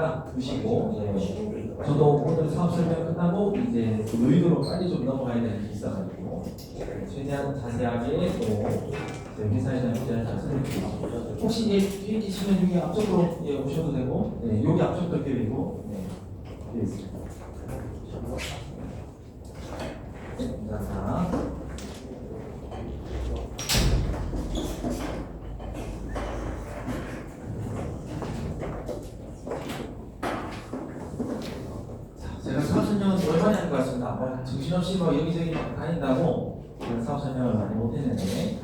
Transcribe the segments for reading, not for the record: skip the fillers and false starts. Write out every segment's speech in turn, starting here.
거니까 두시고, 저도 오늘 사업 설명 끝나고 이제 여의도로 빨리 좀 넘어가야 되는 게 있어가지고 최대한 자세하게 또 회사에 대한 문제를 잘 설명드리겠습니다. 혹시 비행기 치면 여기 앞쪽으로 오셔도 되고, 여기 앞쪽도 계획이고, 되어 있습니다. 감사합니다. 제가 사업 설명은 오랜만에 하는 것 같습니다. 정신없이 여기저기 다닌다고 제가 사업 설명을 많이 못했는데,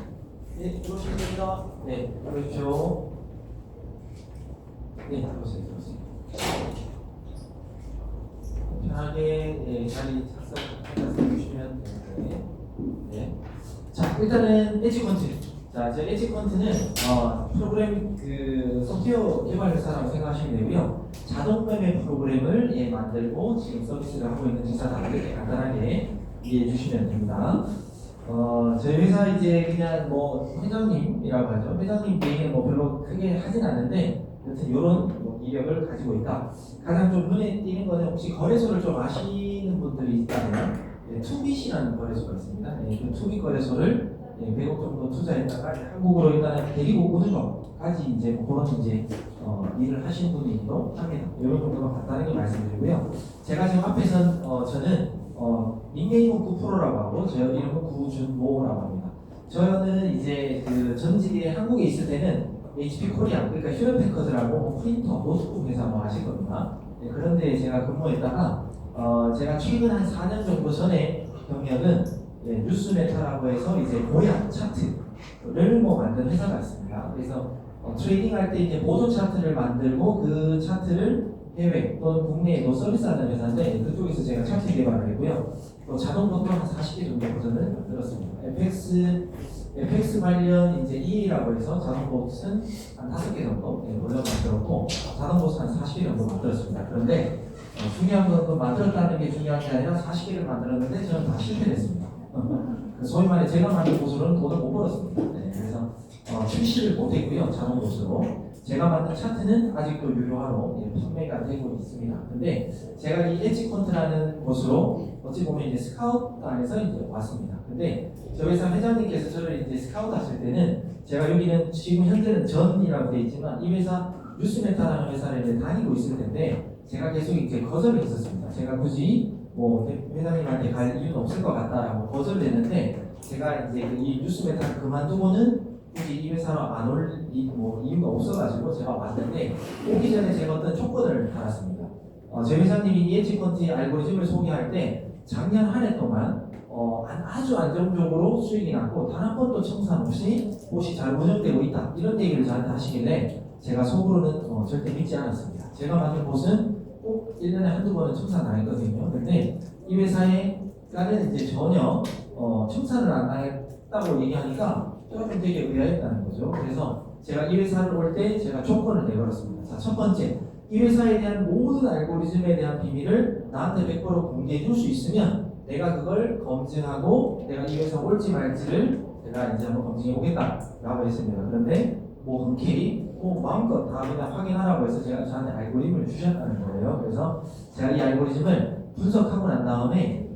들어오십니다. 들어오십시오. 들어오세요. 편하게 자리 착석해주시면 되는데, 자, 일단은 엣지컨트. 자, 저 엣지컨트는 프로그램 소프트웨어 개발 회사라고 생각하시면 되고요. 자동 매매 프로그램을 만들고 지금 서비스를 하고 있는 회사다. 이렇게 간단하게 이해해 주시면 됩니다. 저희 회사 이제 그냥 회장님이라고 하죠. 회장님 개인은 별로 크게 하진 않는데, 여튼 이런 이력을 가지고 있다. 가장 좀 눈에 띄는 거는 혹시 거래소를 좀 아시는 분들이 있다면, 투빗이라는 거래소가 있습니다. 그 투빗 거래소를 100억 정도 투자했다가 한국으로 일단 데리고 오는 것까지 이제 그런 일을 하신 분이기도 합니다. 이런 정도만 간단하게 말씀드리고요. 제가 지금 앞에선 저는 닉네임은 9%라고 하고 저 이름은 구준모라고 합니다. 저는 이제 전직에 한국에 있을 때는 HP 코리아, 그러니까 휴대패커드라고 프린터, 노트북 회사 아실 겁니다. 그런데 제가 근무했다가 제가 최근 한 4년 정도 전에 경력은 뉴스메타라고 해서 이제 고향 차트를 만든 회사가 있습니다. 그래서 트레이딩할 때 이제 보조 차트를 만들고 그 차트를 해외 또는 국내에도 서비스하는 회사인데, 그쪽에서 제가 차트 개발을 했고요. 또 자동로또 한 40개 정도 버전을 만들었습니다. FX 관련 이제 EA라고 해서 자동봇은 한 5개 정도 원래 만들었고, 자동봇은 한 40개 정도 만들었습니다. 그런데 중요한 건 만들었다는 게 중요한 게 아니라 40개를 만들었는데 저는 다 실패했습니다. 소위 말해 제가 만든 곳으로는 돈을 못 벌었습니다. 그래서 출시를 못했고요. 자동봇으로. 제가 만든 차트는 아직도 유료화로 판매가 되고 있습니다. 근데 제가 이 엣지컨트라는 곳으로 어찌 보면 이제 스카우트단에서 이제 왔습니다. 근데 저희 회사 회장님께서 저를 이제 스카우트 하실 때는, 제가 여기는 지금 현재는 전이라고 되어 있지만 이 회사 뉴스메타라는 회사를 이제 다니고 있을 텐데, 제가 계속 이제 거절을 했었습니다. 제가 굳이 회장님한테 갈 이유는 없을 것 같다라고 거절을 했는데, 제가 이제 이 뉴스메타를 그만두고는 굳이 이 회사로 안 올 이유가 없어가지고 제가 왔는데, 오기 전에 제가 어떤 조건을 달았습니다. 제 회장님이 이 엣지컨트의 알고리즘을 소개할 때 작년 한 해 동안 아주 안정적으로 수익이 났고 단 한 번도 청산 없이 곳이 잘 운영되고 있다, 이런 얘기를 저한테 하시길래 제가 속으로는 절대 믿지 않았습니다. 제가 만든 곳은 꼭 1년에 한두 번은 청산 당했거든요. 근데 이 회사에는 이제 전혀 청산을 안 당했다고 얘기하니까 조금 되게 의아했다는 거죠. 그래서 제가 이 회사를 올 때 제가 조건을 내걸었습니다. 자, 첫 번째, 이 회사에 대한 모든 알고리즘에 대한 비밀을 나한테 100% 공개해 줄 수 있으면 내가 그걸 검증하고 내가 이 회사 올지 말지를 제가 이제 한번 검증해 보겠다라고 했습니다. 그런데 흔쾌히 마음껏 다 그냥 확인하라고 해서 저한테 알고리즘을 주셨다는 거예요. 그래서 제가 이 알고리즘을 분석하고 난 다음에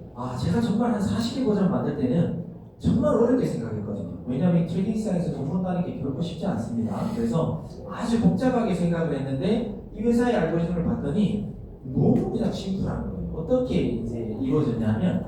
제가 정말 한 40개 버전 만들 때는 정말 어렵게 생각했거든요. 왜냐하면 트레이딩 시장에서 돈 번다는 게 결코 쉽지 않습니다. 그래서 아주 복잡하게 생각을 했는데, 이 회사의 알고리즘을 봤더니 너무 그냥 심플한 거예요. 어떻게 이제 이루어졌냐면,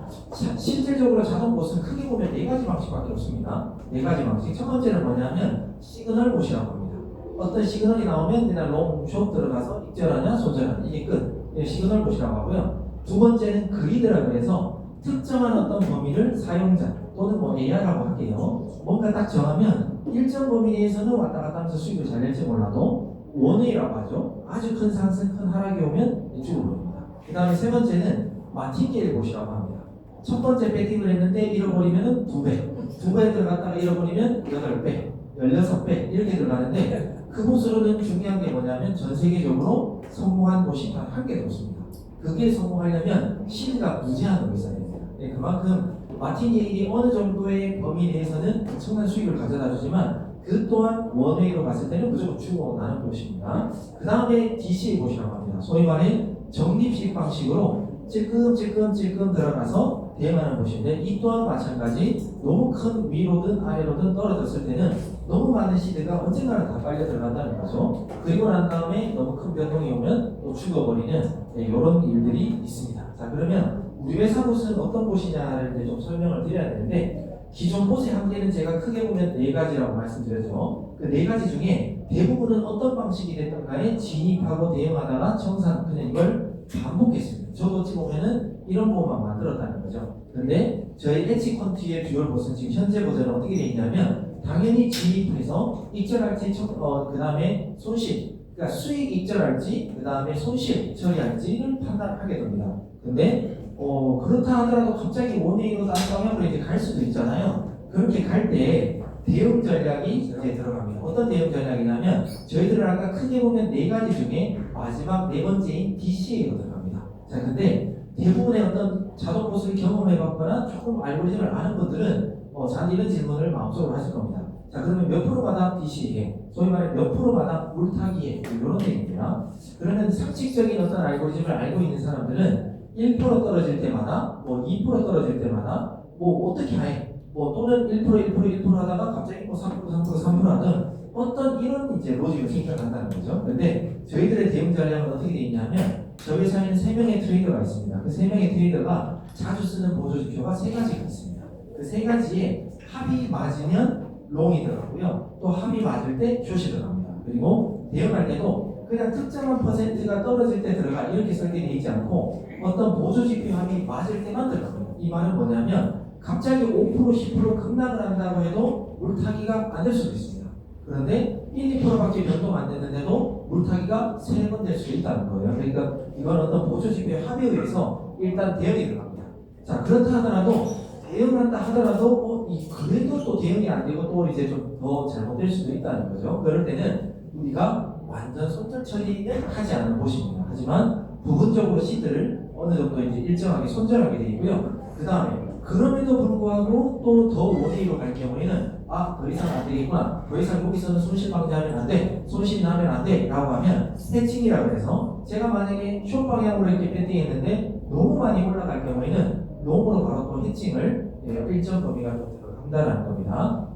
실질적으로 자동봇은 크게 보면 4가지 방식밖에 없습니다. 4가지 방식. 첫 번째는 뭐냐면 시그널 봇이라고 합니다. 어떤 시그널이 나오면 그냥 롱, 숏 들어가서 익절하냐 손절하냐, 이게 끝. 시그널 봇이라고 하고요. 두 번째는 그리드라고 해서 특정한 어떤 범위를 사용자 또는 AR라고 할게요. 뭔가 딱 정하면 일정 범위 내에서는 왔다 갔다 하면서 수익을 잘 낼지 몰라도 원웨이라고 하죠. 아주 큰 상승, 큰 하락이 오면 이쪽으로 봅니다. 그 다음에 세 번째는 마틴게일 봇이라고 합니다. 첫 번째 배팅을 했는데 잃어버리면 2배, 2배 들어갔다가 잃어버리면 8배, 16배 이렇게 들어가는데, 그 봇으로는 중요한 게 뭐냐면 전 세계적으로 성공한 봇이 단 한 개도 없습니다. 그게 성공하려면 시드가 무제한으로 있어야 됩니다. 그만큼 마틴게일이 어느 정도의 범위 내에서는 엄청난 수익을 가져다 주지만 그 또한 원웨이로 봤을 때는 무조건 주고 나는 것입니다. 그 다음에 DCA 보시라고 합니다. 소위 말해 적립식 방식으로 찔끔찔끔 들어가서 대응하는 것인데 이 또한 마찬가지 너무 큰 위로든 아래로든 떨어졌을 때는 너무 많은 시드가 언젠가는 다 빨려 들어간다는 거죠. 그리고 난 다음에 너무 큰 변동이 오면 또 죽어버리는 이런 일들이 있습니다. 자, 그러면 우리 회사 곳은 어떤 곳이냐를 이제 좀 설명을 드려야 되는데 기존 곳의 한계는 제가 크게 보면 네 가지라고 말씀드렸죠. 그 네 가지 중에 대부분은 어떤 방식이 됐든 간에 진입하고 대응하다가 정상 그냥 이걸 반복했습니다. 저도 어찌 보면은 이런 부분만 만들었다는 거죠. 근데 저희 엣지 퀀트의 듀얼 보스는 지금 현재 버전은 어떻게 되어 있냐면 당연히 진입해서 익절할지 그 다음에 손실 그러니까 수익 익절할지 그 다음에 손실 처리할지를 판단하게 됩니다. 근데 그렇다 하더라도 갑자기 원웨이로 다른 방향으로 이제 갈 수도 있잖아요. 그렇게 갈 때 대응 전략이 이제 들어갑니다. 어떤 대응 전략이냐면 저희들은 아까 크게 보면 네 가지 중에 마지막 네 번째인 DCA로 들어갑니다. 자, 근데 대부분의 어떤 자동 보수를 경험해봤거나 조금 알고리즘을 아는 분들은 저한테 이런 질문을 마음속으로 하실 겁니다. 자, 그러면 몇 프로마다 DCA, 소위 말해 몇 프로마다 물타기에 이런 얘기입니다. 그러면 상식적인 어떤 알고리즘을 알고 있는 사람들은 1% 떨어질 때마다, 2% 떨어질 때마다, 어떻게 해? 또는 1% 하다가 갑자기 3% 하든 어떤 이런 이제 로직을 생각한다는 거죠. 근데 저희들의 대응 전략은 어떻게 되어 있냐면 저희 회사에는 3명의 트레이더가 있습니다. 그 3명의 트레이더가 자주 쓰는 보조 지표가 3가지가 있습니다. 그 3가지에 합이 맞으면 롱이 들어가고요. 또 합이 맞을 때 숏이 들어갑니다. 그리고 대응할 때도 그냥 특정한 퍼센트가 떨어질 때 들어가 이렇게 설계되어 있지 않고 어떤 보조 지표 합이 맞을 때만 들어갑니다. 이 말은 뭐냐면 갑자기 5% 10% 급락을 한다고 해도 물타기가 안 될 수도 있습니다. 그런데 1, 2%밖에 변동 안 됐는데도 물타기가 3번 될 수 있다는 거예요. 그러니까 이건 어떤 보조 지표의 합의에 의해서 일단 대응이 들어갑니다. 자, 그렇다 하더라도 대응한다 하더라도 그래도 또 대응이 안 되고 또 이제 좀 더 잘못될 수도 있다는 거죠. 그럴 때는 우리가 완전 손절 처리는 하지 않는 곳입니다. 하지만 부분적으로 시드를 어느 정도 이제 일정하게 손절하게 되고요. 그 다음에 그럼에도 불구하고 또 더 원웨이로 갈 경우에는 더 이상 안 되겠구나. 더 이상 여기서는 손실 방지하면 안 돼. 손실이 나면 안 돼. 라고 하면 패칭이라고 해서 제가 만약에 숏 방향으로 이렇게 배팅했는데 너무 많이 올라갈 경우에는 롱으로 바로 또 해칭을 일정 범위가 좀 들어간다는 겁니다.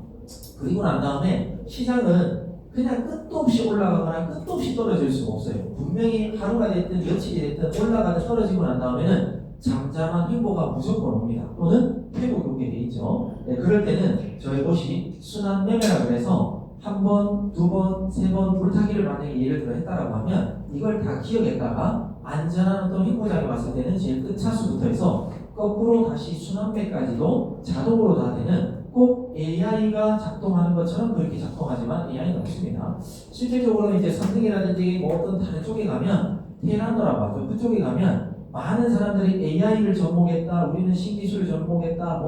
그리고 난 다음에 시장은 그냥 끝도 없이 올라가거나 끝도 없이 떨어질 수가 없어요. 분명히 하루가 됐든 며칠이 됐든 올라가든 떨어지고 난 다음에는 잠잠한 횡보가 무조건 옵니다. 또는 회복이 오게 돼 있죠. 그럴 때는 저희 곳이 순환 매매라고 해서 한 번, 두 번, 세 번 물타기를 만약에 예를 들어 했다라고 하면 이걸 다 기억했다가 안전한 어떤 횡보장에 왔을 때는 제일 끝 차수부터 해서 거꾸로 다시 순환매까지도 자동으로 다 되는 꼭 AI가 작동하는 것처럼 그렇게 작동하지만 AI는 없습니다. 실질적으로 이제 삼성이라든지 어떤 다른 쪽에 가면 테라노라고 하죠. 그쪽에 가면 많은 사람들이 AI를 접목했다, 우리는 신기술을 접목했다,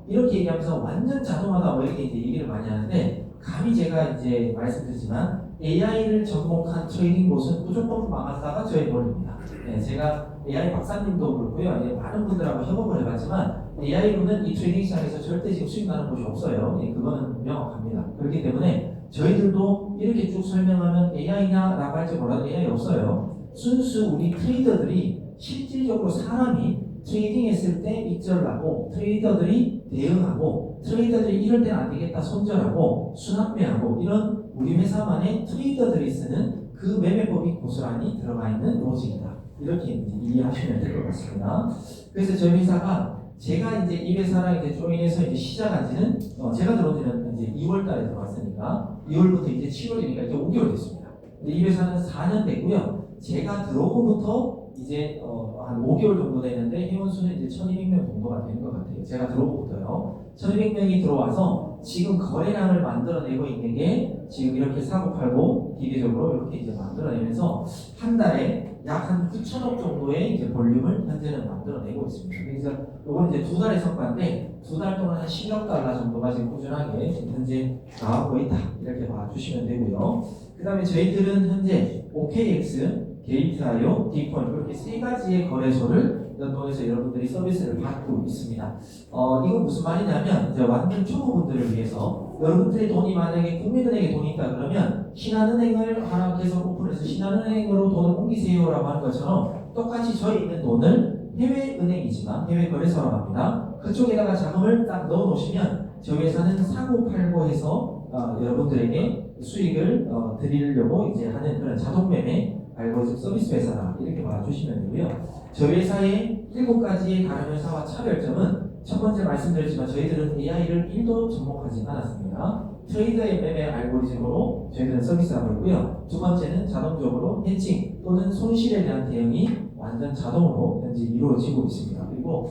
이렇게 얘기하면서 완전 자동화다, 이렇게 이제 얘기를 많이 하는데 감히 제가 이제 말씀드리지만 AI를 접목한 트레이딩 곳은 무조건 망하다가 저희 몰입니다. 제가 AI 박사님도 그렇고요. 많은 분들하고 협업을 해봤지만 AI로는 이 트레이딩 시장에서 절대 지금 수익 나는 곳이 없어요. 그거는 명확합니다. 그렇기 때문에 저희들도 이렇게 쭉 설명하면 AI냐라고 할지 몰라도 AI 없어요. 순수 우리 트레이더들이 실질적으로 사람이 트레이딩 했을 때 익절하고 트레이더들이 대응하고 트레이더들이 이럴 때는 안 되겠다 손절하고 순환매하고 이런 우리 회사만의 트레이더들이 쓰는 그 매매법이 고스란히 들어가 있는 로직이다. 이렇게 이해하시면 될 것 같습니다. 그래서 저희 회사가 제가 이제 이 회사랑 이제 조인해서 이제 시작한 지는 제가 들어온 지는 이제 2월 달에 들어왔으니까 2월부터 이제 7월이니까 이제 5개월 됐습니다. 근데 이 회사는 4년 됐고요. 제가 들어오고부터 이제 한 5개월 정도 되는데 회원수는 이제 1200명 정도가 되는 것 같아요. 제가 들어오고부터요. 1200명이 들어와서 지금 거래량을 만들어내고 있는 게 지금 이렇게 사고팔고 기계적으로 이렇게 이제 만들어내면서 한 달에 약 한 9천억 정도의 이제 볼륨을 현재는 만들어내고 있습니다. 그래서 이건 이제 2달의 성과인데 2달 동안 한 10억 달러 정도가 지금 꾸준하게 지금 현재 나오고 있다. 이렇게 봐주시면 되고요. 그 다음에 저희들은 현재 OKX 게이트하여 디콘 이렇게 세 가지의 거래소를 연동해서 여러분들이 서비스를 받고 있습니다. 이건 무슨 말이냐면 이제 완전 초보분들을 위해서 여러분들의 돈이 만약에 국민은행에 돈이 있다 그러면 신한은행을 하나 계속 오픈해서 신한은행으로 돈을 옮기세요라고 하는 것처럼 똑같이 저희 있는 돈을 해외은행이지만 해외 거래소라고 합니다. 그쪽에다가 자금을 딱 넣어 놓으시면 저희 회사는 사고팔고 해서 여러분들에게 수익을 드리려고 이제 하는 그런 자동 매매 알고리즘 서비스 회사다 이렇게 봐주시면 되고요. 저희 회사의 7가지의 다른 회사와 차별점은 첫 번째 말씀드렸지만 저희들은 AI를 1도 접목하지 않았습니다. 트레이더의 매매 알고리즘으로 저희들은 서비스하고 있고요. 두 번째는 자동적으로 해칭 또는 손실에 대한 대응이 완전 자동으로 현재 이루어지고 있습니다. 그리고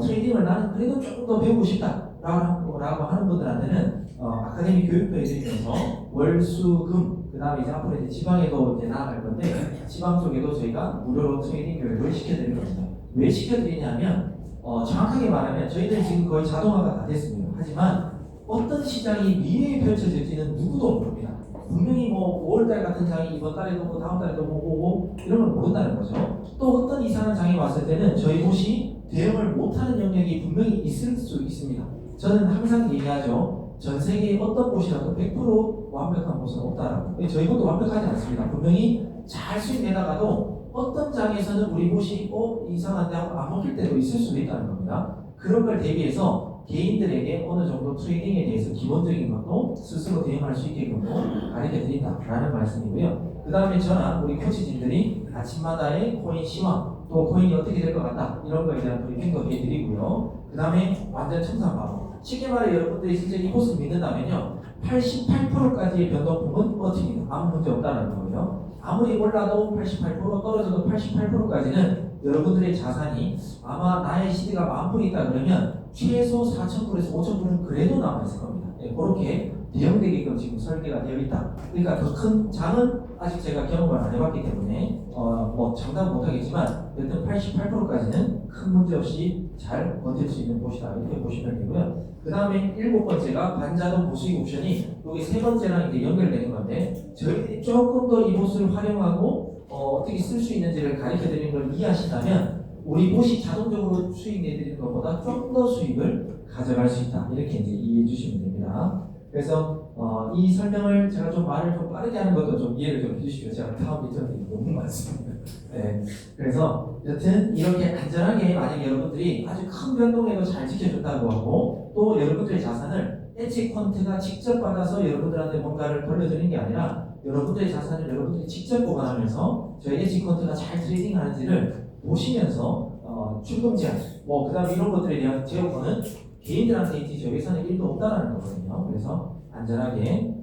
트레이딩을 나는 그래도 조금 더 배우고 싶다라고 하는 분들한테는 아카데미 교육도 해드리면서 월수금 그 다음에 이제 앞으로 이제 지방에도 이제 나아갈 건데 지방 쪽에도 저희가 무료로 트레이딩 교육을 시켜드릴 겁니다. 왜 시켜드리냐면 정확하게 말하면 저희들은 지금 거의 자동화가 다 됐습니다. 하지만 어떤 시장이 미래에 펼쳐질지는 누구도 모릅니다. 분명히 뭐 5월달 같은 장이 이번 달에도 오고 다음 달에도 오고 이런 걸 모른다는 거죠. 또 어떤 이상한 장이 왔을 때는 저희 곳이 대응을 못하는 영역이 분명히 있을 수 있습니다. 저는 항상 얘기하죠. 전 세계의 어떤 곳이라도 100% 완벽한 곳은 없다라고. 저희 곳도 완벽하지 않습니다. 분명히 잘 수익 내다가도 어떤 장에서는 우리 곳이 이상한데 하고 안 먹힐 때도 있을 수도 있다는 겁니다. 그런 걸 대비해서 개인들에게 어느 정도 트레이딩에 대해서 기본적인 것도 스스로 대응할 수 있게끔도 가르쳐 드린다라는 말씀이고요. 그 다음에 저나 우리 코치진들이 아침마다의 코인 시황 또 코인이 어떻게 될 것 같다 이런 거에 대한 브리핑도 해드리고요. 그 다음에 완전 청산방어. 쉽게 말해 여러분들이 진짜 이곳을 믿는다면요 88%까지의 변동폭은 버팁니다. 아무 문제 없다는 거예요. 아무리 올라도 88% 떨어져도 88%까지는 여러분들의 자산이 아마 나의 시대가 10,000불이 있다 그러면 최소 4,000불에서 5,000불은 그래도 남아있을 겁니다. 그렇게 대응되게끔 지금 설계가 되어 있다. 그러니까 더 큰 장은 아직 제가 경험을 안 해봤기 때문에 뭐 장담 못하겠지만 여튼 88%까지는 큰 문제 없이 잘 버틸 수 있는 곳이다 이렇게 보시면 되고요. 그 다음에 7번째가 반자동 고수익 옵션이 여기 3번째랑 이제 연결되는 건데 저희들이 조금 더 이 봇을 활용하고 어떻게 쓸 수 있는지를 가르쳐 드리는 걸 이해하신다면 우리 봇이 자동적으로 수익 내드리는 것보다 좀 더 수익을 가져갈 수 있다 이렇게 이제 이해해 주시면 됩니다. 그래서 이 설명을 제가 좀 말을 좀 빠르게 하는 것도 좀 이해를 좀 해주시면 제가 다음 미션이 너무 많습니다. 네. 그래서 여튼 이렇게 안전하게 만약 여러분들이 아주 큰 변동에도 잘 지켜준다고 하고 또 여러분들의 자산을 엣지 퀀트가 직접 받아서 여러분들한테 뭔가를 돌려드리는 게 아니라 여러분들의 자산을 여러분들이 직접 보관하면서 저희 엣지 퀀트가 잘 트레이딩하는지를 보시면서 출금 제한 그 다음에 이런 것들에 대한 제어권은 개인들한테 있지 저희 회사는 1도 없다라는 거거든요. 그래서 안전하게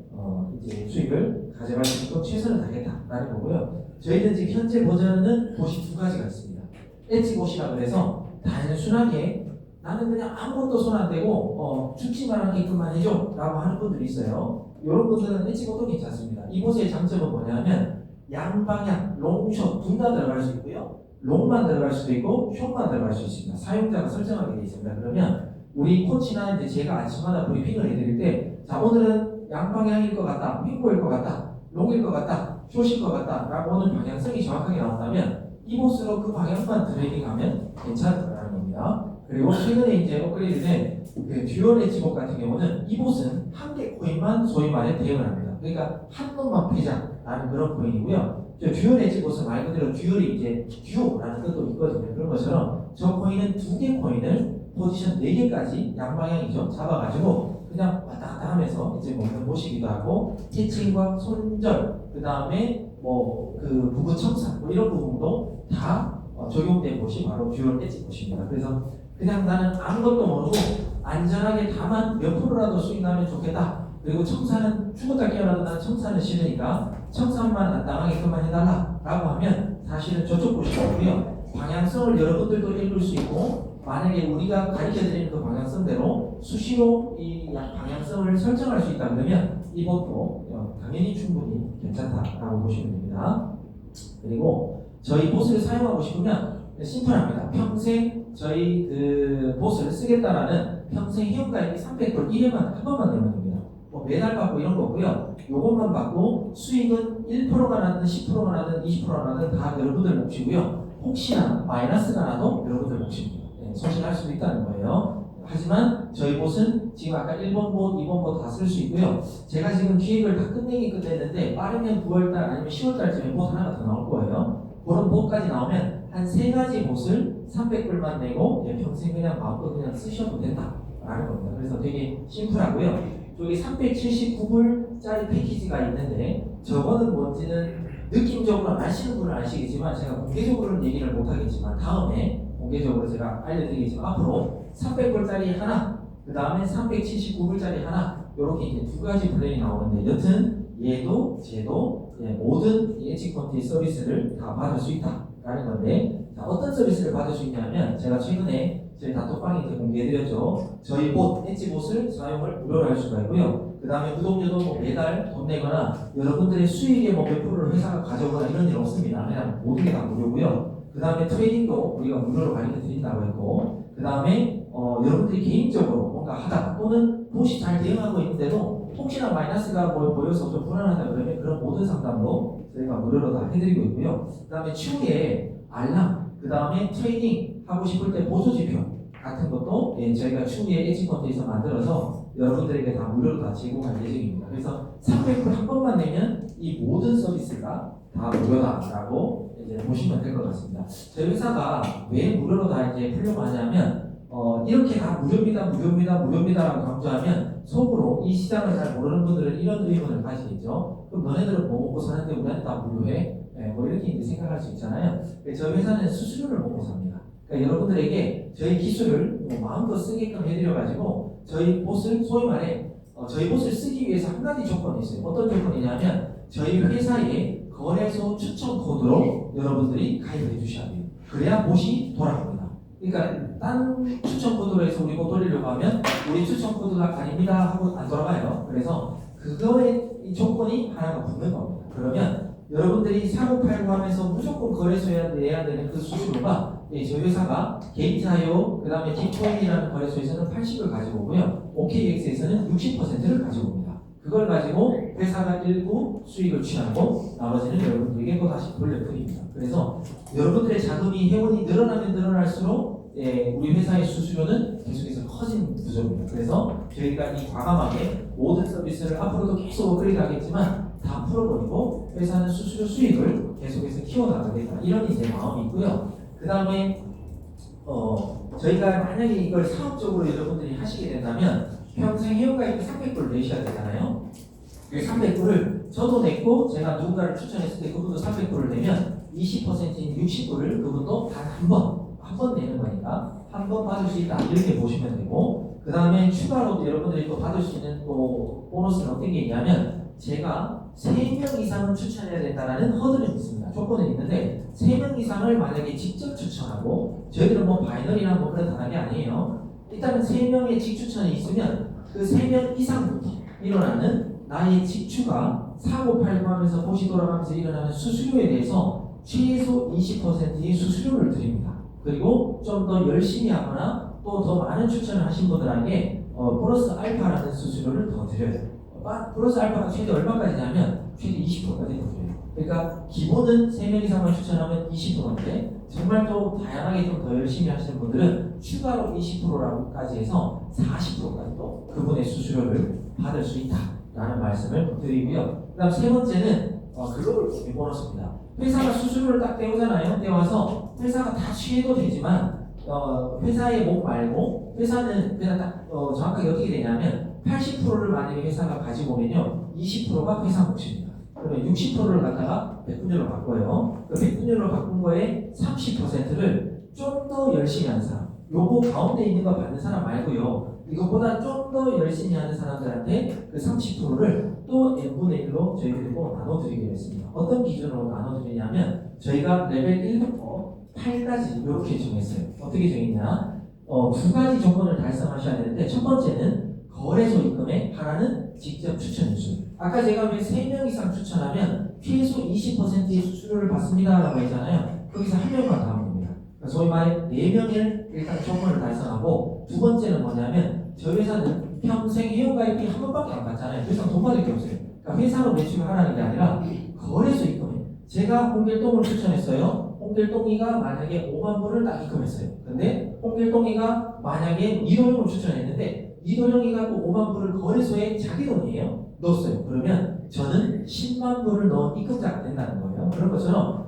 이제 수익을 가져갈 수 있도록 최선을 다하겠다라는 거고요. 저희는 지금 현재 버전은 봇이 2가지가 있습니다. 엣지 봇이라 그래서 단순하게 나는 그냥 아무것도 손 안 대고 죽지만 않게끔만 해줘 라고 하는 분들이 있어요. 이런 분들은 엣지 봇도 괜찮습니다. 이 봇의 장점은 뭐냐면 양방향, 롱숏 둘 다 들어갈 수 있고요. 롱만 들어갈 수도 있고 숏만 들어갈 수 있습니다. 사용자가 설정하게 되어 있습니다. 그러면 우리 코치나 이제 제가 아침마다 브리핑을 해드릴 때 자 오늘은 양방향일 것 같다, 횡보일 것 같다, 롱일 것 같다, 숏일 것 같다 라고 오늘 방향성이 정확하게 나온다면 이 봇으로 그 방향만 트레이딩하면 괜찮다는 겁니다. 그리고 최근에 이제 업그레이드된 그 듀얼 엣지 봇 같은 경우는 이 봇은 한 개 코인만 소위 말해 대응을 합니다. 그러니까 한 놈만 패자라는 그런 코인이고요. 듀얼 엣지 봇은 말 그대로 듀얼이 이제 듀오라는 뜻도 있거든요. 그런 것처럼 저 코인은 2개 코인을 포지션 4개까지 양방향이죠. 잡아가지고 그냥 왔다 갔다 하면서 이제 먹는 곳이기도 하고 캐칭과 손절 그 다음에 그 부분 청산 이런 부분도 다 적용된 곳이 바로 듀얼 엣지 봇입니다. 그래서 그냥 나는 아무것도 모르고 안전하게 다만 몇 프로라도 수익 나면 좋겠다. 그리고 청산은 죽었다 깨어나도 나는 청산은 싫으니까 청산만 안 당하게끔만 해달라 라고 하면 사실은 저쪽 곳이고요. 방향성을 여러분들도 읽을 수 있고 만약에 우리가 가르쳐드리는 그 방향성대로 수시로 이 방향성을 설정할 수 있다 그러면 이것도 당연히 충분히 괜찮다라고 보시면 됩니다. 그리고 저희 봇을 사용하고 싶으면 심플합니다. 평생 저희 그 봇을 쓰겠다라는 평생 회원가입이 300불 1회만 한 번만 내면 됩니다. 뭐 매달 받고 이런 거고요. 요것만 받고 수익은 1%가 나든 10%가 나든 20%가 나든 다 여러분들 몫이고요. 혹시나 마이너스가 나도 여러분들 몫입니다. 네, 손실할 수도 있다는 거예요. 하지만 저희 봇은 지금 아까 1번 봇, 2번 봇 다 쓸 수 있고요. 제가 지금 기획을 다 끝냈는데 빠르면 9월달 아니면 10월달쯤에 봇 하나가 더 나올 거예요. 그런 봇까지 나오면 한 3가지 봇을 300불만 내고 평생 그냥 마음껏 그냥 쓰셔도 된다라는 겁니다. 그래서 되게 심플하고요. 저기 379불짜리 패키지가 있는데 저거는 뭔지는 느낌적으로 아시는 분은 아시겠지만 제가 공개적으로는 얘기를 못하겠지만 다음에 공개적으로 제가 알려드리겠지만 앞으로 300불짜리 하나, 그 다음에 379불짜리 하나 이렇게 이제 2가지 플랜이 나오는데 여튼 얘도 쟤도 모든 엣지컨티 서비스를 다 받을 수 있다라는 건데 자, 어떤 서비스를 받을 수 있냐면 제가 최근에 저희 단톡방에 공개해드렸죠. 저희 봇, 엣지봇을 사용을 무료로 할 수가 있고요. 그 다음에 구독료도 뭐 매달 돈 내거나 여러분들의 수익의 뭐 몇 프로를 회사가 가져오거나 이런 일 없습니다. 그냥 모든 게 다 무료고요. 그 다음에 트레이딩도 우리가 무료로 가르쳐 드린다고 했고 그 다음에 여러분들이 개인적으로 뭔가 하다가 또는 봇이 잘 대응하고 있는데도 혹시나 마이너스가 뭐 보여서 좀 불안하다 그러면 그런 모든 상담도 저희가 무료로 다 해드리고 있고요. 그 다음에 추후에 알람, 그 다음에 트레이딩 하고 싶을 때 보조지표 같은 것도 저희가 추후에 엣지컨트에서 만들어서 여러분들에게 다 무료로 다 제공할 예정입니다. 그래서 300불 한 번만 내면 이 모든 서비스가 다 무료다라고 이제 보시면 될 것 같습니다. 저희 회사가 왜 무료로 다 이제 풀려고 하냐면 이렇게 다 무료입니다라고 강조하면 속으로 이 시장을 잘 모르는 분들은 이런 의문을 가지겠죠. 그럼 너네들은 뭐 먹고 사는데 우리한테 다 무료해? 뭐 이렇게 이제 생각할 수 있잖아요. 저희 회사는 수수료를 먹고 삽니다. 그러니까 여러분들에게 저희 기술을 마음껏 쓰게끔 해드려가지고 저희 봇을 소위 말해 저희 봇을 쓰기 위해서 한 가지 조건이 있어요. 어떤 조건이냐면 저희 회사의 거래소 추천 코드로 여러분들이 가입을 해주셔야 돼요. 그래야 봇이 돌아갑니다. 그러니까 딴 추천 코드로 해서 우리 봇 돌리려고 하면 우리 추천 코드가 아닙니다 하고 안 돌아가요. 그래서 그거의 이 조건이 하나가 붙는 겁니다. 그러면 여러분들이 사고팔고 하면서 무조건 거래소에 내야 되는 그 수수료가 저희 회사가 게이트하이오 그 다음에 딥코인이라는 거래소에서는 80을 가지고 오고요. OKX에서는 60%를 가지고 옵니다. 그걸 가지고 회사가 일부 수익을 취하고 나머지는 여러분들에게 또 다시 돌려드립니다. 그래서 여러분들의 자금이 회원이 늘어나면 늘어날수록 우리 회사의 수수료는 계속해서 커지는 구조입니다. 그래서 저희가 이 과감하게 모든 서비스를 앞으로도 계속 업그레이드 하겠지만 다 풀어버리고 회사는 수수료 수익을 계속해서 키워나가겠다 이런 이제 마음이 있고요. 그 다음에 저희가 만약에 이걸 사업적으로 여러분들이 하시게 된다면 평생 회원가입 300불 내셔야 되잖아요. 그 300불을 저도 냈고 제가 누군가를 추천했을 때 그분도 300불을 내면 20%인 60불을 그분도 단 한 번 내는 거니까 한 번 받을 수 있다 이렇게 보시면 되고 그 다음에 추가로 여러분들이 또 받을 수 있는 또 보너스는 어떤 게 있냐면 제가 3명 이상은 추천해야 된다는 허들은 있습니다. 조건은 있는데 3명 이상을 만약에 직접 추천하고 저희들은 뭐 바이너리나 뭐 그런 단락이 아니에요. 일단은 3명의 직추천이 있으면 그 3명 이상부터 일어나는 나의 직추가 사고팔고 하면서 봇이 돌아가면서 일어나는 수수료에 대해서 최소 20%의 수수료를 드립니다. 그리고 좀 더 열심히 하거나 또 더 많은 추천을 하신 분들에게 플러스 알파라는 수수료를 더 드려요. 플러스 알파가 최대 얼마까지냐면 최대 20%까지 더 드려요. 그러니까 기본은 3명 이상만 추천하면 20%인데 정말 또 다양하게 좀 더 열심히 하시는 분들은 추가로 20%라고까지 해서 40%까지 또 그분의 수수료를 받을 수 있다라는 말씀을 드리고요. 그 다음 세 번째는 글로벌 고객 보너스입니다. 회사가 수수료를 딱 떼오잖아요. 떼와서 회사가 다 취해도 되지만 회사의 목 말고 회사는 그냥 딱 정확하게 어떻게 되냐면 80%를 만약에 회사가 가지고 오면요 20%가 회사 몫입니다. 그러면 60%를 갖다가 백분율로 바꿔요. 그 백분율로 바꾼 거에 30%를 좀 더 열심히 하는 사람, 요거 가운데 있는 거 받는 사람 말고요. 이것보다 좀 더 열심히 하는 사람들한테 그 30%를 또 n분의 1로 저희들이 꼭 나눠드리기로 했습니다. 어떤 기준으로 나눠드리냐면 저희가 레벨 1부터 8까지 이렇게 정했어요. 어떻게 정했냐? 2가지 조건을 달성하셔야 되는데 첫 번째는 거래소 입금에 하나는 직접 추천 인수. 아까 제가 왜 3명 이상 추천하면 최소 20%의 수수료를 받습니다 라고 했잖아요. 거기서 한 명만 더 하면 됩니다. 소위 말해 4명의 일단 조건을 달성하고 두 번째는 뭐냐면 저희 회사는 평생 회원가입비 한 번밖에 안 받잖아요. 더 이상 돈 받을 게 없어요. 그러니까 회사로 매출을 하라는 게 아니라 거래소 입금이에요. 제가 홍길동을 추천했어요. 홍길동이가 만약에 5만 불을 딱 입금했어요. 근데 홍길동이가 만약에 이도영을 추천했는데 이도영이가 또 5만 불을 거래소에 자기 돈이에요. 넣었어요. 그러면 저는 10만 불을 넣은 입금자가 된다는 거예요. 그런 것처럼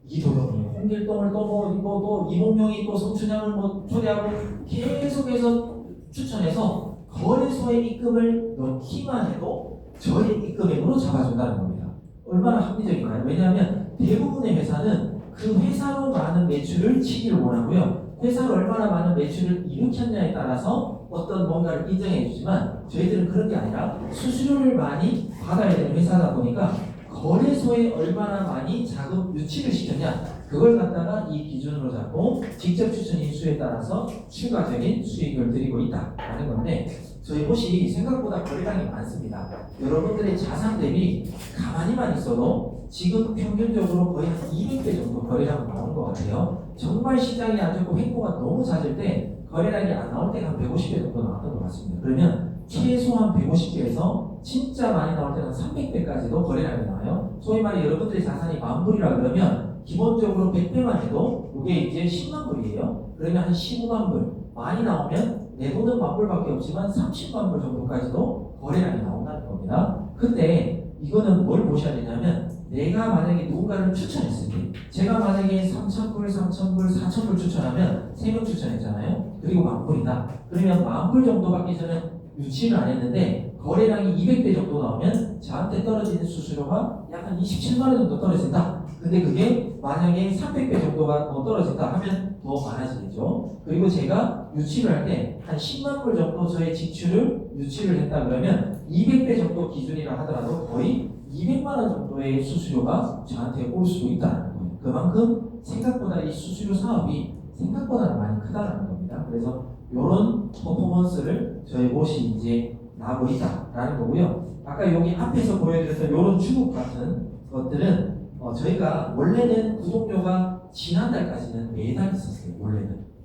이도영이 홍길동을 또 이몽룡이 또 성춘향을 뭐 초대하고 계속해서 추천해서 거래소에 입금을 넣기만 해도 저의 입금액으로 잡아준다는 겁니다. 얼마나 합리적인가요? 왜냐하면 대부분의 회사는 그 회사로 많은 매출을 치기를 원하고요. 회사로 얼마나 많은 매출을 일으켰냐에 따라서 어떤 뭔가를 인정해 주지만 저희들은 그런 게 아니라 수수료를 많이 받아야 되는 회사다 보니까 거래소에 얼마나 많이 자금 유치를 시켰냐 그걸 갖다가 이 기준으로 잡고 직접 추천인 수에 따라서 추가적인 수익을 드리고 있다라는 건데 저희 곳이 생각보다 거래량이 많습니다. 여러분들의 자산 대비 가만히만 있어도 지금 평균적으로 거의 한 200배 정도 거래량은 나오는 것 같아요. 정말 시장이 안 좋고 횡보가 너무 잦을 때 거래량이 안 나올 때가 한 150배 정도 나왔던 것 같습니다. 그러면 최소한 150배에서 진짜 많이 나올 때는 300배까지도 거래량이 나와요. 소위 말해 여러분들의 자산이 10,000불이라 그러면 기본적으로 100배만 해도 이게 이제 10만 불이에요. 그러면 한 15만 불 많이 나오면 내 돈은 10,000불밖에 없지만 30만 불 정도까지도 거래량이 나온다는 겁니다. 근데 이거는 뭘 보셔야 되냐면 내가 만약에 누군가를 추천했을 때 제가 만약에 3,000불, 3,000불, 4,000불 추천하면 3명 추천했잖아요. 그리고 10,000불이다. 그러면 10,000불 정도밖에 저는 유치를 안 했는데 거래량이 200배 정도 나오면 저한테 떨어지는 수수료가 약 한 27만 원 정도 떨어진다. 근데 그게 만약에 300배 정도가 더 떨어진다 하면 더 많아지겠죠. 그리고 제가 유치를 할 때 한 10만 불 정도 저의 지출을 유치를 했다 그러면 200배 정도 기준이라 하더라도 거의 200만 원 정도의 수수료가 저한테 올 수도 있다는 거예요. 그만큼 생각보다 이 수수료 사업이 생각보다는 많이 크다는 겁니다. 그래서 이런 퍼포먼스를 저희 곳이 이제 나고 있다라는 거고요. 아까 여기 앞에서 보여드렸던 이런 주국 같은 것들은 저희가 원래는 구독료가 지난달까지는 매달 있었어요.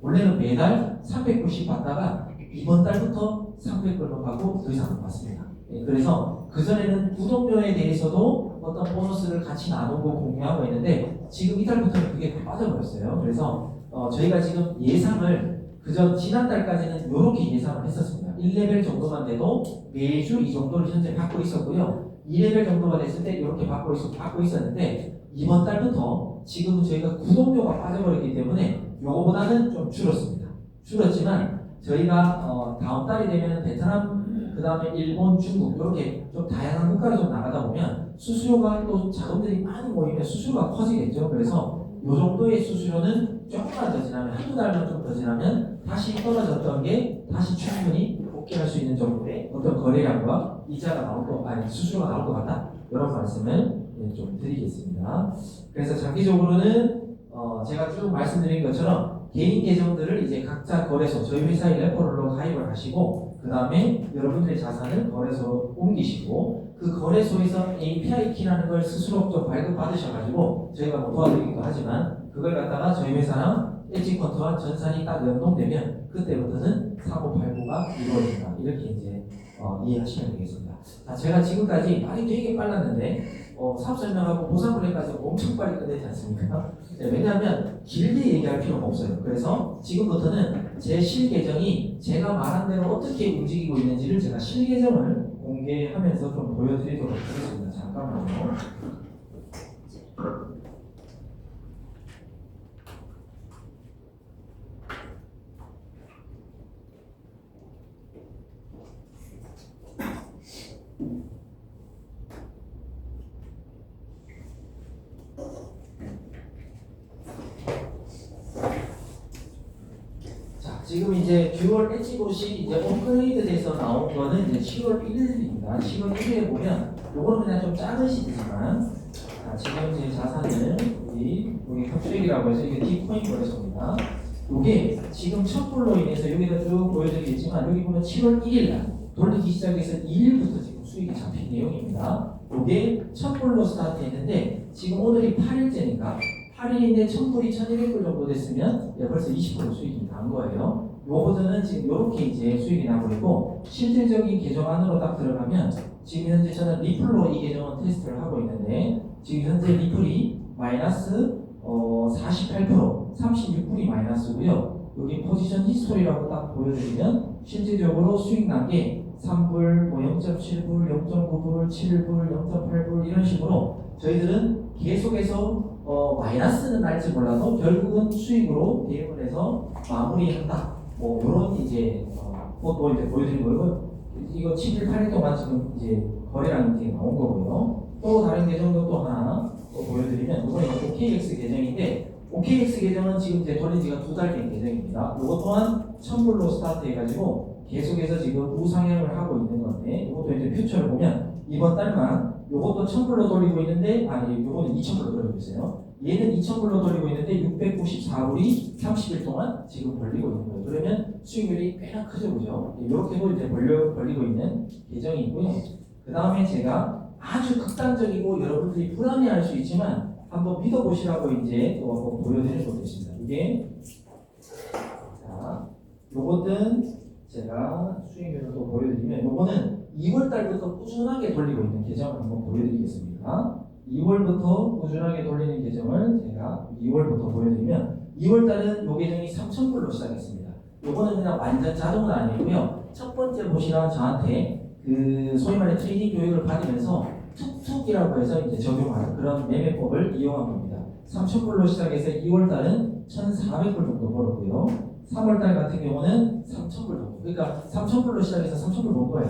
원래는 매달 300불씩 받다가 이번 달부터 300불만 받고 더 이상 안 받습니다. 그래서 그전에는 구독료에 대해서도 어떤 보너스를 같이 나누고 공유하고 있는데 지금 이달부터는 그게 다 빠져버렸어요. 그래서 저희가 지금 예상을 그저 지난달까지는 이렇게 예상을 했었습니다. 1레벨 정도만 돼도 매주 이 정도를 현재 받고 있었고요. 2레벨 정도가 됐을 때 이렇게 받고 있었는데 이번 달부터 지금 저희가 구독료가 빠져버렸기 때문에 요거보다는 좀 줄었습니다. 줄었지만 저희가 다음 달이 되면 베트남, 그 다음에 일본, 중국 이렇게 좀 다양한 국가를 좀 나가다 보면 수수료가 또 자금들이 많이 모이면 수수료가 커지겠죠. 그래서 요 정도의 수수료는 조금만 더 지나면 한두 달만 좀 더 지나면 다시 떨어졌던 게 다시 충분히 복귀할 수 있는 정도의 어떤 거래량과 이자가 나올 것, 아니 수수료가 나올 것 같다. 이런 말씀을 좀 드리겠습니다. 그래서 장기적으로는 제가 쭉 말씀드린 것처럼 개인 계정들을 이제 각자 거래소, 저희 회사의 레퍼럴로 가입을 하시고 그 다음에 여러분들의 자산을 거래소로 옮기시고 그 거래소에서 API 키라는 걸 스스로 좀 발급받으셔가지고 저희가 뭐 도와드리기도 하지만 그걸 갖다가 저희 회사랑 엣지컨트와 전산이 딱 연동되면 그때부터는 사고팔고가 이루어진다. 이렇게 이제 이해하시면 되겠습니다. 자, 제가 지금까지 말이 되게 빨랐는데 사업 설명하고 보상분해까지 엄청 빨리 끝내지 않습니까? 네, 왜냐하면 길게 얘기할 필요가 없어요. 그래서 지금부터는 제 실계정이 제가 말한 대로 어떻게 움직이고 있는지를 제가 실계정을 공개하면서 좀 보여드리도록 하겠습니다. 잠깐만요. 지금 이제 9월 엣지봇이 이제 업그레이드돼서 나온 거는 이제 10월 1일입니다. 10월 1일에 보면 요거는 그냥 좀 작은 시기지만 지금 제 자산을 여기 캡슐이라고 해서 이게 디코인 거래소입니다. 요게 지금 첫 불로 인해서 여기다 쭉 보여드리겠지만 여기 보면 7월 1일날 돌리기 시작해서 2일부터 지금 수익이 잡힌 내용입니다. 요게 첫 불로 스타트했는데 지금 오늘이 8일째니까 8일인데 1,000불이 1,200불 정도 됐으면 벌써 20% 수익이 난 거예요. 요 버전은 지금 이렇게 이제 수익이 나고 있고 실질적인 계정 안으로 딱 들어가면 지금 현재 저는 리플로 이 계정은 테스트를 하고 있는데 지금 현재 리플이 마이너스 48%, 36불이 마이너스고요. 여기 포지션 히스토리라고 딱 보여드리면 실질적으로 수익 난 게 3불, 뭐 0.7불, 0.9불, 7불, 0.8불 이런 식으로 저희들은 계속해서 마이너스는 날지 몰라도 결국은 수익으로 대응을 해서 마무리한다. 뭐 이런 이제 뭐 이제 보여드린 거고 이거 7일 8일 동안 지금 이제 거래량이 이제 나온 거고요. 또 다른 계정도 또 하나 또 보여드리면 이번에 OKX 계정인데 OKX 계정은 지금 이제 돌린 지가 2달 된 계정입니다. 이것 또한 1000불로 스타트해가지고 계속해서 지금 우상향을 하고 있는 건데 이것도 이제 퓨처를 보면 이번 달만 이것도 1000불로 돌리고 있는데 아니 이거는 2000불로 돌리고 있어요. 얘는 2000불로 돌리고 있는데 694불이 30일 동안 지금 벌리고 있는 거예요. 그러면 수익률이 꽤나 크죠, 그죠? 이렇게도 이제 벌리고 있는 계정이고요. 그 다음에 제가 아주 극단적이고 여러분들이 불안해할 수 있지만 한번 믿어보시라고 이제 또 한번 보여드릴 것도 있습니다. 이게 자, 요것은 제가 수익률을 또 보여드리면 요거는 2월 달부터 꾸준하게 돌리고 있는 계정을 한번 보여드리겠습니다. 2월부터 꾸준하게 돌리는 계정을 제가 2월부터 보여드리면 2월 달은 요 계정이 3,000불로 시작했습니다. 요거는 그냥 완전 자동은 아니고요. 첫 번째 보시라 저한테 그 소위 말해 트레이딩 교육을 받으면서 툭툭이라고 해서 이제 적용하는 그런 매매법을 이용한 겁니다. 3,000불로 시작해서 2월 달은 1,400불 정도 벌었고요. 3월 달 같은 경우는 3,000불 정도. 그러니까 3,000불로 시작해서 3,000불 번 거예요.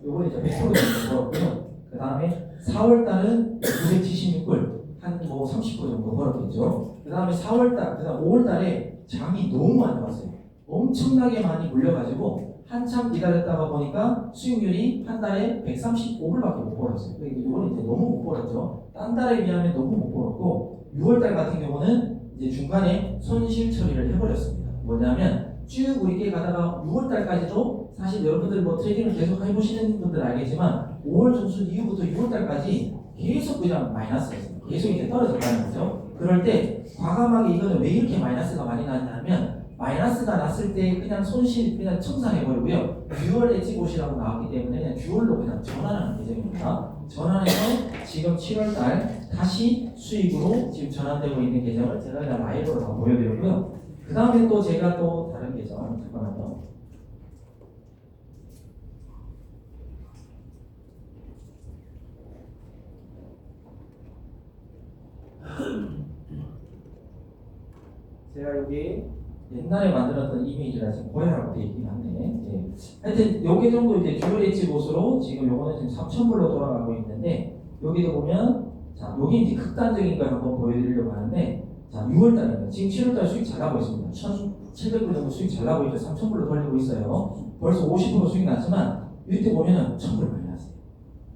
요건 이제 100% 정도 벌었고요. 그 다음에 4월 달은 976불, 한 뭐 30% 정도 벌었겠죠. 그 다음에 4월 달, 그 다음 5월 달에 장이 너무 안 좋았어요. 엄청나게 많이 물려가지고 한참 기다렸다가 보니까 수익률이 한 달에 135불밖에 못 벌었어요. 그러니까 이거는 이제 너무 못 벌었죠. 딴 달에 비하면 너무 못 벌었고 6월 달 같은 경우는 이제 중간에 손실 처리를 해버렸습니다. 뭐냐면 쭉 우리께 가다가 6월 달까지도 사실 여러분들 뭐 트레이딩을 계속 해보시는 분들 알겠지만 5월 중순 이후부터 6월 달까지 계속 그냥 마이너스였어요. 계속 이제 떨어졌다는 거죠. 그럴 때 과감하게 이거는 왜 이렇게 마이너스가 많이 나냐면 마이너스가 났을 때 그냥 손실 그냥 청산해버리고요. 듀얼 엣지봇이라고 나왔기 때문에 그냥 듀얼로 그냥 전환하는 계정입니다. 전환해서 지금 7월달 다시 수익으로 지금 전환되고 있는 계정을 제가 그냥 라이브로 다 보여드렸고요. 그 다음에 또 제가 또 다른 계정 잠깐만요. 제가 여기 옛날에 만들었던 이미지라 지금 보여라고 되어 있긴 한데, 예. 하여튼 요 계정도 이제 듀얼 엣지봇으로 지금 요거는 지금 3,000불로 돌아가고 있는데 여기도 보면 자 여기 이제 극단적인 걸 한번 보여드리려고 하는데 자 6월달입니다. 지금 7월달 수익 잘 나고 있습니다. 1,700불 정도 수익 잘 나고 있죠. 3,000불로 돌리고 있어요. 벌써 50% 수익 났지만 이때 보면은 1,000불 마이너스예요.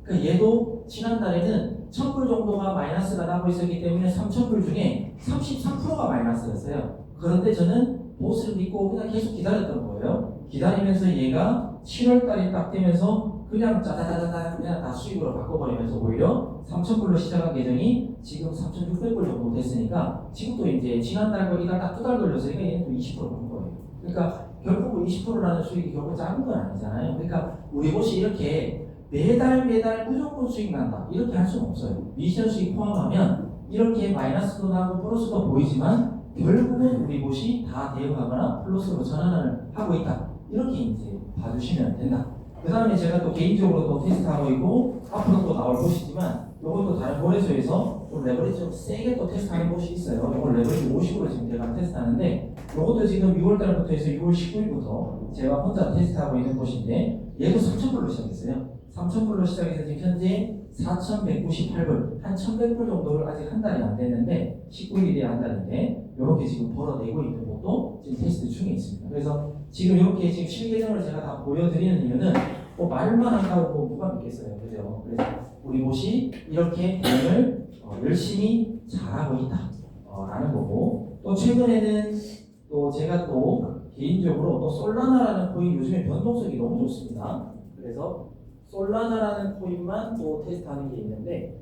그러니까 얘도 지난달에는 1,000불 정도가 마이너스가 나고 있었기 때문에 3,000불 중에 33%가 마이너스였어요. 그런데 저는 보스를 믿고 그냥 계속 기다렸던 거예요. 기다리면서 얘가 7월달이 딱 되면서 그냥 짜자자자자 그냥 다 수익으로 바꿔버리면서 오히려 3,000불로 시작한 계정이 지금 3,600불 정도 됐으니까 지금도 이제 지난달과 이달 딱 2달 돌렸으니까 얘는 또 20% 본 거예요. 그러니까 결국 20%라는 수익이 결국 작은 건 아니잖아요. 그러니까 우리 곳이 이렇게 매달 무조건 수익 난다 이렇게 할 수는 없어요. 미션 수익 포함하면 이렇게 마이너스도 나고 플러스도 보이지만 결국은 우리 곳이 다 대응하거나 플러스로 전환을 하고 있다 이렇게 이제 봐주시면 된다. 그 다음에 제가 또 개인적으로 또 테스트하고 있고 앞으로 또 나올 곳이지만 이것도 다른 거래소에서 좀 레버리지 좀 세게 또 테스트하는 곳이 있어요. 이걸 레버리지 50으로 지금 제가 테스트하는데 이것도 지금 6월달부터 해서 6월 19일부터 제가 혼자 테스트하고 있는 곳인데 얘도 3,000불로 시작했어요. 3,000불로 시작해서 지금 현재 4,198불, 한 1,100불 정도를 아직 한 달이 안 됐는데 19일이 돼야 한 달인데 이렇게 지금 벌어내고 있는 것도 지금 테스트 중에 있습니다. 그래서 지금 이렇게 지금 실계정을 제가 다 보여드리는 이유는 뭐 말만 한다고 뭐 누가 믿겠어요, 그죠? 그래서 우리 곳이 이렇게 대응을 열심히 잘하고 있다 라는 거고 또 최근에는 또 제가 또 개인적으로 또 솔라나라는 코인 요즘에 변동성이 너무 좋습니다. 그래서 솔라나라는 코인만 또 테스트하는 게 있는데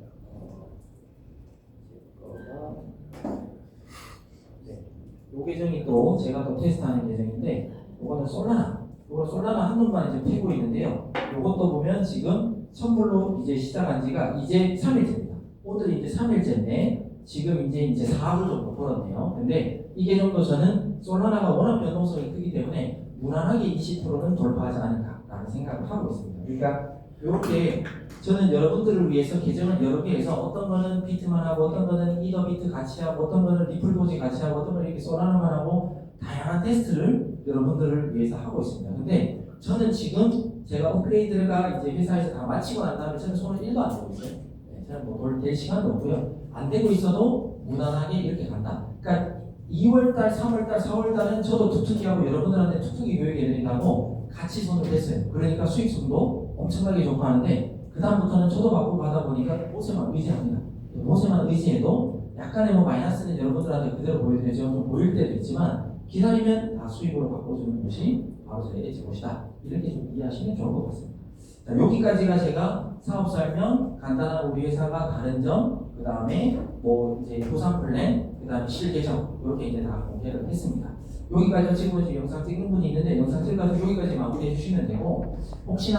이 계정이 또 제가 또 테스트하는 계정인데 요거는 솔라나. 요거 솔라나 한 놈만 이제 패고 있는데요. 요것도 보면 지금 선물로 이제 시작한 지가 이제 3일째입니다. 오늘이 이제 3일째인데 지금 이제 4분 정도 벌었네요. 근데 이게 정도 저는 솔라나가 워낙 변동성이 크기 때문에 무난하게 20%는 돌파하지 않을까라는 생각을 하고 있습니다. 그러니까 이렇게 저는 여러분들을 위해서 계정을 여러 개 해서 어떤 거는 비트만 하고 어떤 거는 이더 비트 같이 하고 어떤 거는 리플 도지 같이 하고 어떤 거는 이렇게 솔라나만 하고 다양한 테스트를 여러분들을 위해서 하고 있습니다. 근데 저는 지금 제가 업그레이드가 이제 회사에서 다 마치고 난 다음에 저는 손을 1도 안 대고 있어요. 네, 저는 뭐될 시간도 없고요. 안 되고 있어도 무난하게 이렇게 간다. 그러니까 2월달, 3월달, 4월달은 저도 툭툭이하고 여러분들한테 툭툭이 교육해드린다고 같이 손을 댔어요. 그러니까 수익성도 엄청나게 좋고 하는데 그 다음부터는 저도 바꾸고 하다 보니까 모세만 의지합니다. 모세만 의지해도 약간의 뭐 마이너스는 여러분들한테 그대로 보여드리죠. 좀 보일 때도 있지만 기다리면 다 수익으로 바꿔주는 것이 바로 저희 엣지봇이다. 이렇게 좀 이해하시면 좋을 것 같습니다. 자, 여기까지가 제가 사업 설명, 간단한 우리 회사가 다른 점, 그 다음에 뭐 이제 보상 플랜, 그 다음에 실계정 이렇게 이제 다 공개를 했습니다. 여기까지 지금 영상 찍는 분이 있는데 영상 찍어서 여기까지 마무리해 주시면 되고 혹시나